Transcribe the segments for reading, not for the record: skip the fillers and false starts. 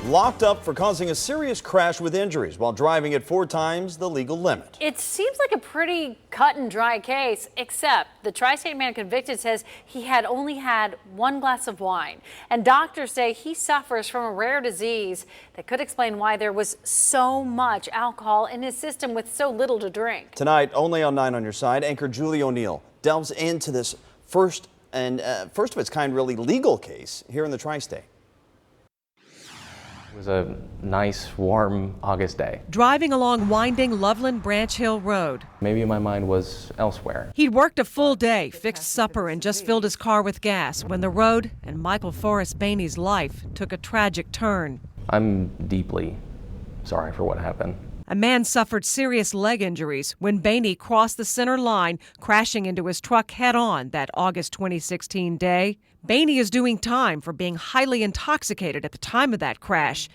locked up for causing a serious crash with injuries while driving at 4 times the legal limit. It seems like a pretty cut and dry case, except the tri-state man convicted says he had only had 1 glass of wine. And doctors say he suffers from a rare disease that could explain why there was so much alcohol in his system with so little to drink. Tonight, only on 9 on your side, anchor Julie O'Neill delves into this first of its kind really legal case here in the tri-state. It was a nice, warm August day. Driving along winding Loveland Branch Hill Road. Maybe my mind was elsewhere. He'd worked a full day, fixed supper, and just filled his car with gas when the road and Michael Forrest Behne's life took a tragic turn. I'm deeply sorry for what happened. A man suffered serious leg injuries when Behne crossed the center line, crashing into his truck head-on that August 2016 day. Behne is doing time for being highly intoxicated at the time of that crash.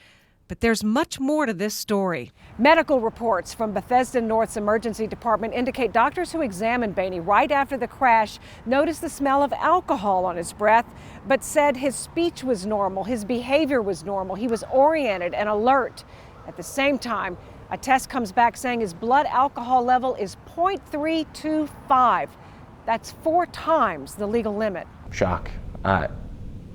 But there's much more to this story. Medical reports from Bethesda North's emergency department indicate doctors who examined Behne right after the crash noticed the smell of alcohol on his breath, but said his speech was normal, his behavior was normal, he was oriented and alert. At the same time, a test comes back saying his blood alcohol level is 0.325. That's 4 times the legal limit. Shock.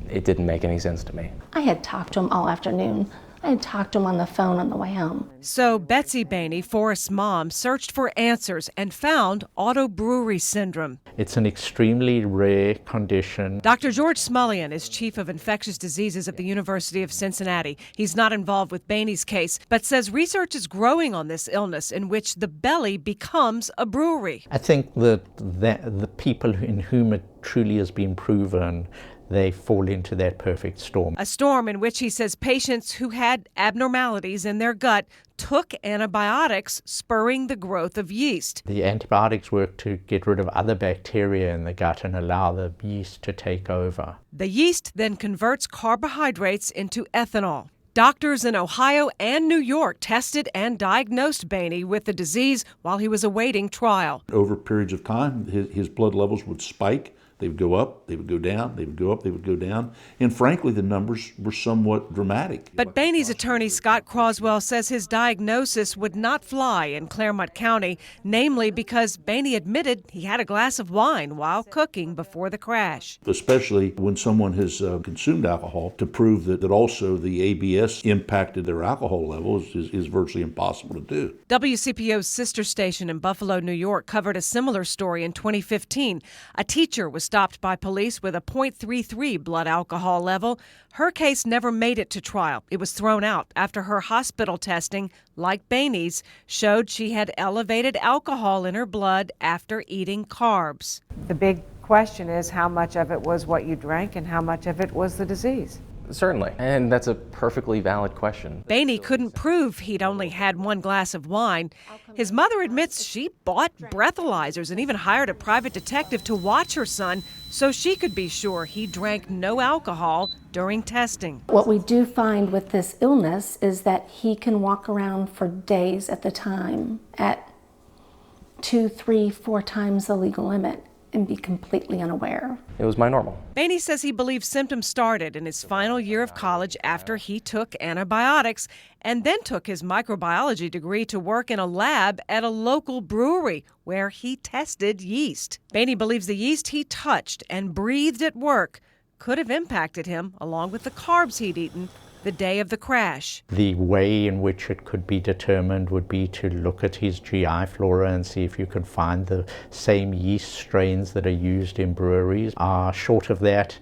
It didn't make any sense to me. I had talked to him all afternoon. I had talked to him on the phone on the way home. So Betsy Behne, Forrest's mom, searched for answers and found auto-brewery syndrome. It's an extremely rare condition. Dr. George Smullian is chief of infectious diseases at the University of Cincinnati. He's not involved with Behne's case, but says research is growing on this illness in which the belly becomes a brewery. I think that the people in whom it truly has been proven, they fall into that perfect storm. A storm in which he says patients who had abnormalities in their gut took antibiotics, spurring the growth of yeast. The antibiotics work to get rid of other bacteria in the gut and allow the yeast to take over. The yeast then converts carbohydrates into ethanol. Doctors in Ohio and New York tested and diagnosed Behne with the disease while he was awaiting trial. Over periods of time, his blood levels would spike. They would go up, they would go down, they would go up, they would go down. And frankly, the numbers were somewhat dramatic. But Behne's attorney, Scott Croswell, says his diagnosis would not fly in Claremont County, namely because Behne admitted he had a glass of wine while cooking before the crash. Especially when someone has consumed alcohol, to prove that also the ABS impacted their alcohol levels is virtually impossible to do. WCPO's sister station in Buffalo, New York covered a similar story in 2015. A teacher was stopped by police with a 0.33 blood alcohol level. Her case never made it to trial. It was thrown out after her hospital testing, like Behne's, showed she had elevated alcohol in her blood after eating carbs. The big question is how much of it was what you drank and how much of it was the disease. Certainly, and that's a perfectly valid question. Behne couldn't prove he'd only had 1 glass of wine. His mother admits she bought breathalyzers and even hired a private detective to watch her son so she could be sure he drank no alcohol during testing. What we do find with this illness is that he can walk around for days at the time at 2, 3, 4 times the legal limit and be completely unaware. It was my normal. Behne says he believes symptoms started in his final year of college after he took antibiotics and then took his microbiology degree to work in a lab at a local brewery where he tested yeast. Behne believes the yeast he touched and breathed at work could have impacted him along with the carbs he'd eaten the day of the crash. The way in which it could be determined would be to look at his GI flora and see if you could find the same yeast strains that are used in breweries. Short of that,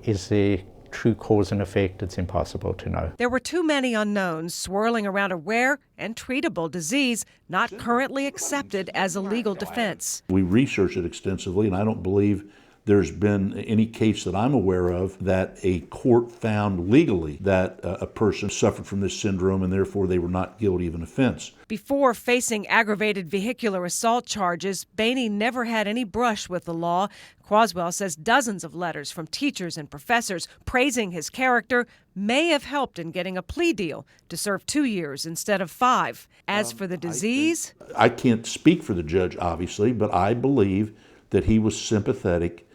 is there true cause and effect? It's impossible to know. There were too many unknowns swirling around a rare and treatable disease not currently accepted as a legal defense. We researched it extensively, and I don't believe there's been any case that I'm aware of that a court found legally that a person suffered from this syndrome and therefore they were not guilty of an offense. Before facing aggravated vehicular assault charges, Behne never had any brush with the law. Croswell says dozens of letters from teachers and professors praising his character may have helped in getting a plea deal to serve 2 years instead of 5. As for the disease, I can't speak for the judge, obviously, but I believe that he was sympathetic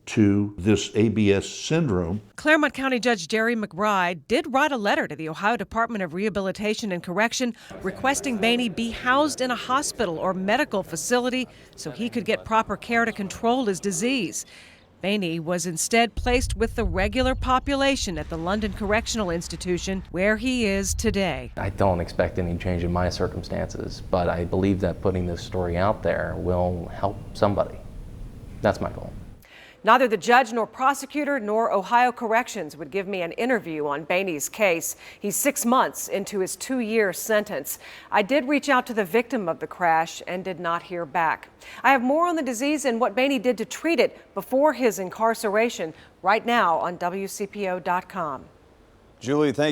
to this ABS syndrome. Claremont County Judge Jerry McBride did write a letter to the Ohio Department of Rehabilitation and Correction requesting Behne be housed in a hospital or medical facility so he could get proper care to control his disease. Behne was instead placed with the regular population at the London Correctional Institution, where he is today. I don't expect any change in my circumstances, but I believe that putting this story out there will help somebody. That's my goal. Neither the judge nor prosecutor nor Ohio Corrections would give me an interview on Behne's case. He's 6 months into his 2-year sentence. I did reach out to the victim of the crash and did not hear back. I have more on the disease and what Behne did to treat it before his incarceration right now on WCPO.com. Julie, thank you.